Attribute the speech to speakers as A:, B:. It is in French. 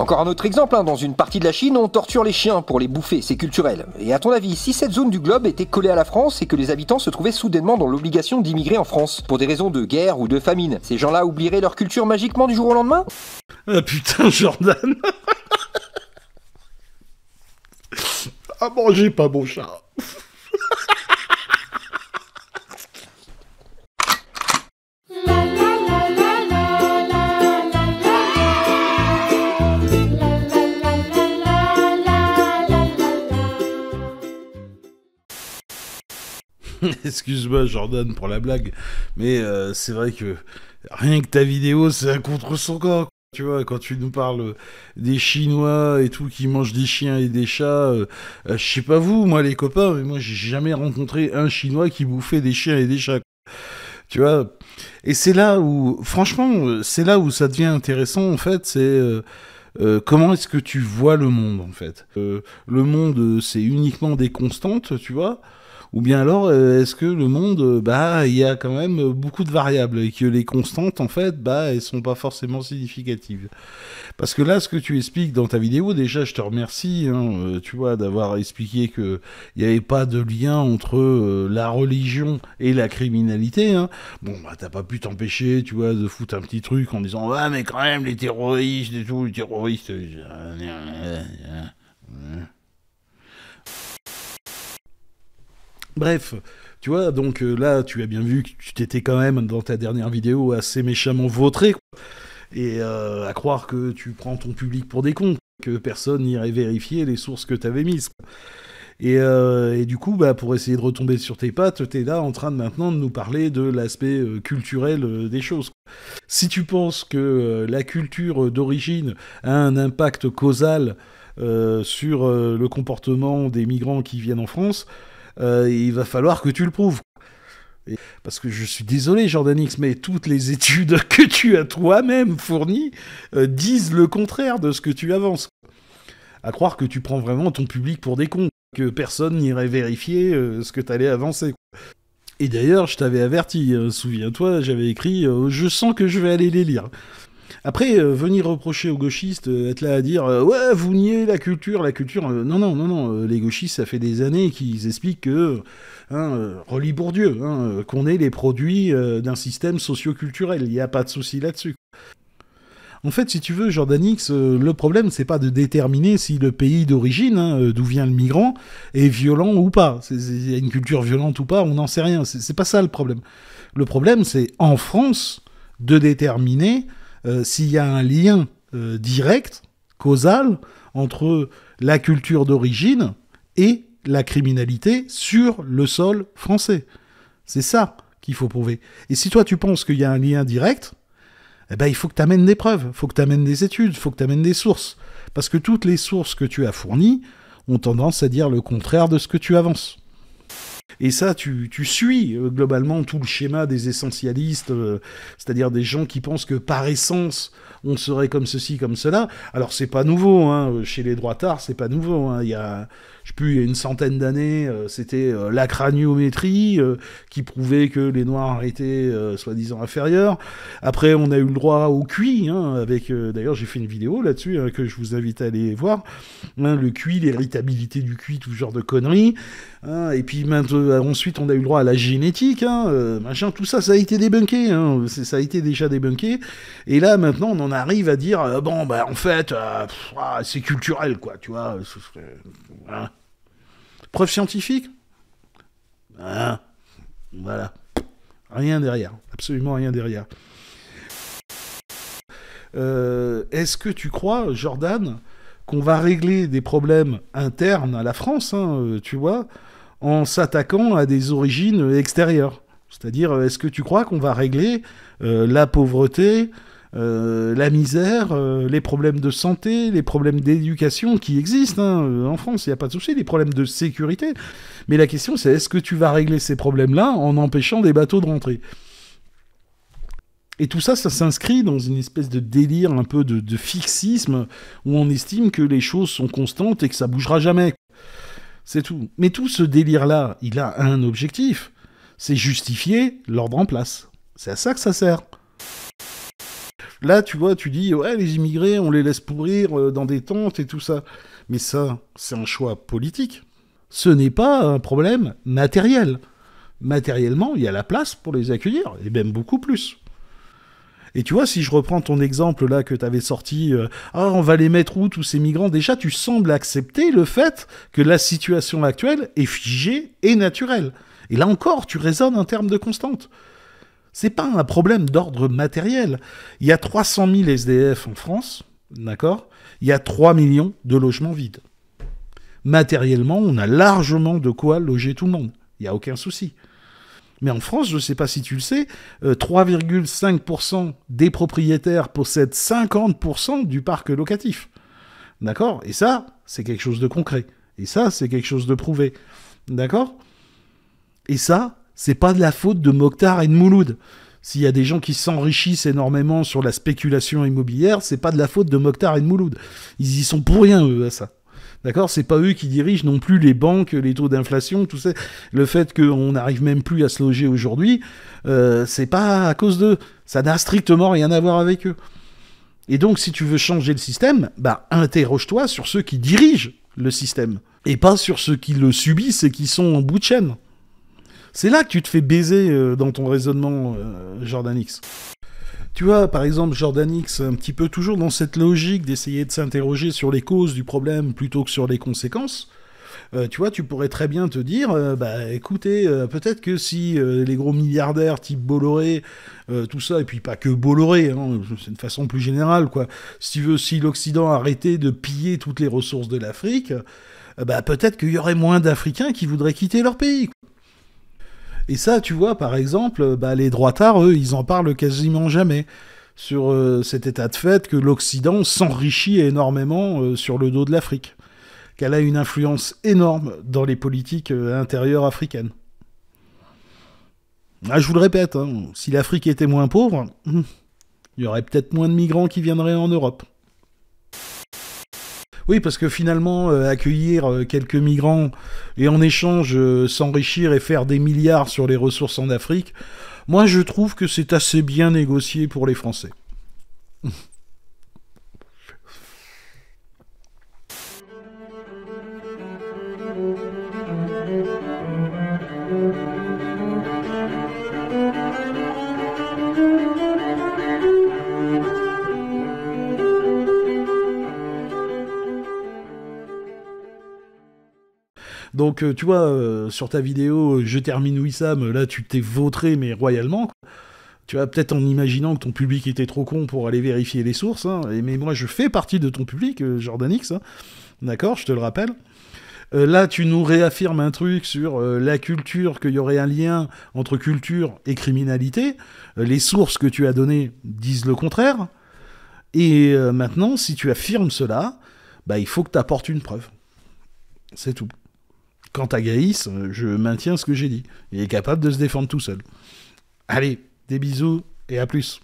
A: Encore un autre exemple, dans une partie de la Chine, on torture les chiens pour les bouffer, c'est culturel. Et à ton avis, si cette zone du globe était collée à la France et que les habitants se trouvaient soudainement dans l'obligation d'immigrer en France, pour des raisons de guerre ou de famine, ces gens-là oublieraient leur culture magiquement du jour au lendemain?
B: Ah putain, Jordan. Ah mangez pas mon chat. Excuse-moi Jordan pour la blague, mais c'est vrai que rien que ta vidéo c'est un contresens. Tu vois, quand tu nous parles des Chinois et tout qui mangent des chiens et des chats, je sais pas vous, moi les copains, mais moi j'ai jamais rencontré un Chinois qui bouffait des chiens et des chats. Tu vois, et c'est là où, franchement, c'est là où ça devient intéressant en fait, c'est comment est-ce que tu vois le monde en fait. Le monde c'est uniquement des constantes, tu vois. Ou bien alors, est-ce que le monde, il y a quand même beaucoup de variables et que les constantes, en fait, elles sont pas forcément significatives. Parce que là, ce que tu expliques dans ta vidéo, déjà, je te remercie, tu vois, d'avoir expliqué que il n'y avait pas de lien entre la religion et la criminalité. Bon, t'as pas pu t'empêcher, tu vois, de foutre un petit truc en disant, ah, mais quand même, les terroristes et tout, les terroristes. Bref, tu vois, donc là, tu as bien vu que tu t'étais quand même, dans ta dernière vidéo, assez méchamment vautré, quoi. Et à croire que tu prends ton public pour des cons, que personne n'irait vérifier les sources que t'avais mises, quoi. Et du coup, pour essayer de retomber sur tes pattes, t'es là en train de maintenant de nous parler de l'aspect culturel des choses, quoi. Si tu penses que la culture d'origine a un impact causal sur le comportement des migrants qui viennent en France, il va falloir que tu le prouves. Parce que je suis désolé, Jordanix, mais toutes les études que tu as toi-même fournies disent le contraire de ce que tu avances. À croire que tu prends vraiment ton public pour des cons, que personne n'irait vérifier ce que tu allais avancer. Et d'ailleurs, je t'avais averti, souviens-toi, j'avais écrit « Je sens que je vais aller les lire ». Après, venir reprocher aux gauchistes, être là à dire ouais, vous niez la culture, non, les gauchistes, ça fait des années qu'ils expliquent que, relis Bourdieu, qu'on est les produits d'un système socio-culturel, il n'y a pas de souci là-dessus. En fait, si tu veux, Jordanix, le problème, c'est pas de déterminer si le pays d'origine, d'où vient le migrant, est violent ou pas. Il y a une culture violente ou pas, on n'en sait rien, c'est pas ça le problème. Le problème, c'est, en France, de déterminer s'il y a un lien direct, causal, entre la culture d'origine et la criminalité sur le sol français. C'est ça qu'il faut prouver. Et si toi tu penses qu'il y a un lien direct, il faut que tu amènes des preuves, il faut que tu amènes des études, il faut que tu amènes des sources. Parce que toutes les sources que tu as fournies ont tendance à dire le contraire de ce que tu avances. Et ça, tu suis globalement tout le schéma des essentialistes, c'est-à-dire des gens qui pensent que par essence, on serait comme ceci, comme cela. Alors c'est pas nouveau, chez les droitards, c'est pas nouveau. Il y a, je sais plus, il y a une centaine d'années, c'était la craniométrie qui prouvait que les Noirs étaient soi-disant inférieurs. Après, on a eu le droit au QI, avec, d'ailleurs j'ai fait une vidéo là-dessus que je vous invite à aller voir. Le QI, l'héritabilité du QI, tout ce genre de conneries. Et puis ensuite on a eu le droit à la génétique, machin, tout ça, ça a été débunké, ça a été déjà débunké. Et là maintenant on en arrive à dire en fait c'est culturel quoi, tu vois. Preuve scientifique, voilà, rien derrière, absolument rien derrière. Est-ce que tu crois, Jordan, qu'on va régler des problèmes internes à la France, tu vois, en s'attaquant à des origines extérieures? C'est-à-dire, est-ce que tu crois qu'on va régler la pauvreté, la misère, les problèmes de santé, les problèmes d'éducation qui existent en France, il n'y a pas de souci, les problèmes de sécurité. Mais la question, c'est est-ce que tu vas régler ces problèmes-là en empêchant des bateaux de rentrer? Et tout ça, ça s'inscrit dans une espèce de délire un peu de fixisme où on estime que les choses sont constantes et que ça bougera jamais. C'est tout. Mais tout ce délire-là, il a un objectif. C'est justifier l'ordre en place. C'est à ça que ça sert. Là, tu vois, tu dis, ouais, les immigrés, on les laisse pourrir dans des tentes et tout ça. Mais ça, c'est un choix politique. Ce n'est pas un problème matériel. Matériellement, il y a la place pour les accueillir, et même beaucoup plus. Et tu vois, si je reprends ton exemple là que tu avais sorti, on va les mettre où tous ces migrants? Déjà, tu sembles accepter le fait que la situation actuelle est figée et naturelle. Et là encore, tu raisonnes en termes de constante. C'est pas un problème d'ordre matériel. Il y a 300 000 SDF en France, d'accord? Il y a 3 millions de logements vides. Matériellement, on a largement de quoi loger tout le monde. Il n'y a aucun souci. Mais en France, je ne sais pas si tu le sais, 3,5% des propriétaires possèdent 50% du parc locatif. D'accord? Et ça, c'est quelque chose de concret. Et ça, c'est quelque chose de prouvé. D'accord? Et ça, c'est pas de la faute de Mokhtar et de Mouloud. S'il y a des gens qui s'enrichissent énormément sur la spéculation immobilière, c'est pas de la faute de Mokhtar et de Mouloud. Ils y sont pour rien, eux, à ça. D'accord? C'est pas eux qui dirigent non plus les banques, les taux d'inflation, tout ça. Le fait qu'on n'arrive même plus à se loger aujourd'hui, c'est pas à cause d'eux. Ça n'a strictement rien à voir avec eux. Et donc, si tu veux changer le système, interroge-toi sur ceux qui dirigent le système. Et pas sur ceux qui le subissent et qui sont en bout de chaîne. C'est là que tu te fais baiser dans ton raisonnement, Jordan X. Tu vois, par exemple, Jordan X, un petit peu toujours dans cette logique d'essayer de s'interroger sur les causes du problème plutôt que sur les conséquences, tu vois, tu pourrais très bien te dire, écoutez, peut-être que si les gros milliardaires type Bolloré, tout ça, et puis pas que Bolloré, hein, c'est une façon plus générale, quoi, si tu veux, si l'Occident arrêtait de piller toutes les ressources de l'Afrique, peut-être qu'il y aurait moins d'Africains qui voudraient quitter leur pays, quoi. Et ça, tu vois, par exemple, les droitards, eux, ils en parlent quasiment jamais sur cet état de fait que l'Occident s'enrichit énormément sur le dos de l'Afrique, qu'elle a une influence énorme dans les politiques intérieures africaines. Je vous le répète, hein, si l'Afrique était moins pauvre, il y aurait peut-être moins de migrants qui viendraient en Europe. Oui, parce que finalement, accueillir quelques migrants et en échange s'enrichir et faire des milliards sur les ressources en Afrique, moi je trouve que c'est assez bien négocié pour les Français. Donc, tu vois, sur ta vidéo « Je termine Wissam », là, tu t'es vautré, mais royalement, quoi. Tu vois, peut-être en imaginant que ton public était trop con pour aller vérifier les sources, hein, mais moi, je fais partie de ton public, Jordan X, hein, d'accord, je te le rappelle. Là, tu nous réaffirmes un truc sur la culture, qu'il y aurait un lien entre culture et criminalité. Les sources que tu as données disent le contraire. Et maintenant, si tu affirmes cela, il faut que tu apportes une preuve. C'est tout. Quant à Gaïs, je maintiens ce que j'ai dit. Il est capable de se défendre tout seul. Allez, des bisous et à plus.